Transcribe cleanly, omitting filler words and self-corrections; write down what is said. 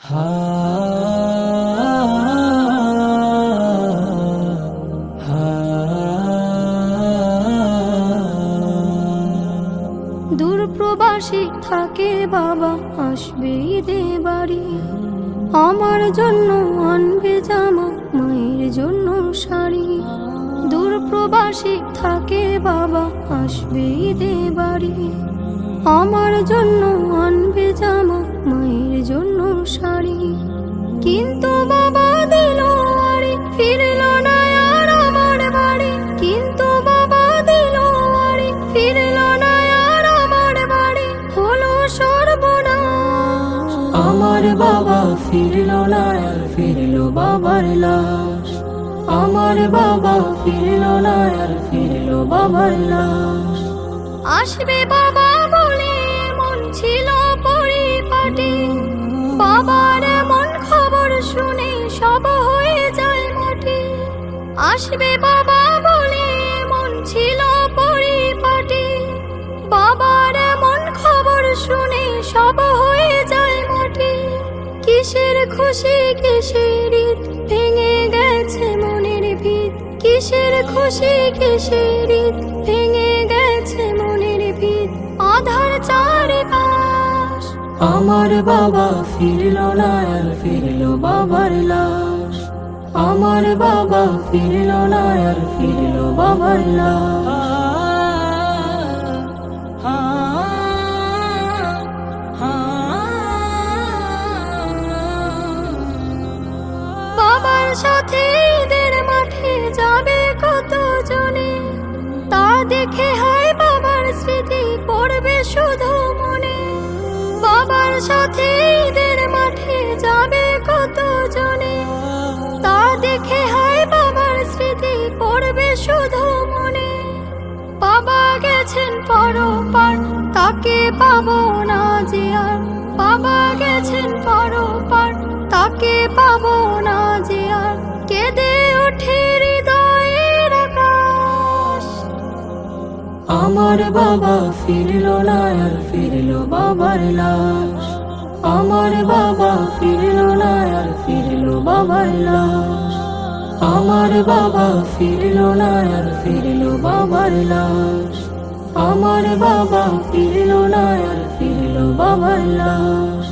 হা হা দূর প্রবাসী থাকে বাবা, আসবে ঈদে বাড়ি। আমার জন্য আনবে জামা, মায়ের জন্য শাড়ি। দূর প্রবাসী থাকে বাবা, আসবে ঈদে বাড়ি। আমার জন্য আনবে জামা, মায়ের জন্য শাড়ি। কিন্তু বাবা দিল আড়ি, ফিরল না আর আমার বাড়ি। কিন্তু বাবা দিল আড়ি, ফিরল না আর আমার বাড়ি। হলো সর্বনাশ, আমার বাবা ফিরল না আর ফিরল বাবার লাশ। আমার বাবা ফিরল না আর ফিরল বাবার লাশ। আসবে বাবা বলে মন ছিল পরিপাটি। বাবার এমন খবর শুনে সব হয়ে যায় মাটি। আসবে বাবা বলে মন ছিল পরিপাটি। বাবার এমন খবর শুনে সব হয়ে যায় মাটি। কিসের খুশি কিসের ঈদ, ভেঙে গেছে মনের ভিত। কিসের খুশি কিসের ঈদ, ভেঙে গেছে মনের ভিত। আধার চারিপাশ, আমার বাবা ফিরল না আর ফিরল বাবার লাশ। আমার বাবা ফিরল না আর ফিরল বাবার লাশ। বাবার সাথে ঈদের মাঠে যাবে কত জনে। তা দেখে হয় বাবার স্মৃতি পড়বে শুধু মনে। বাবার সাথে ঈদের মাঠে যাবে কত জনে। তা দেখে হয় বাবার স্মৃতি পড়বে শুধু মনে। বাবা গেছেন পরপার, তাকে পাবো না যে আর। বাবা গেছেন পরপার, তাকে পাবো না যে আর। কেঁদে ওঠে হৃদয়ের আকাশ। আমার বাবা ফিরল না আর ফিরল বাবার লাশ। আমার বাবা ফিরল না আর ফিরল বাবার লাশ। আমার বাবা ফিরল না আর ফিরল বাবার লাশ। আমার বাবা ফিরল না আর ফিরল বাবার লাশ।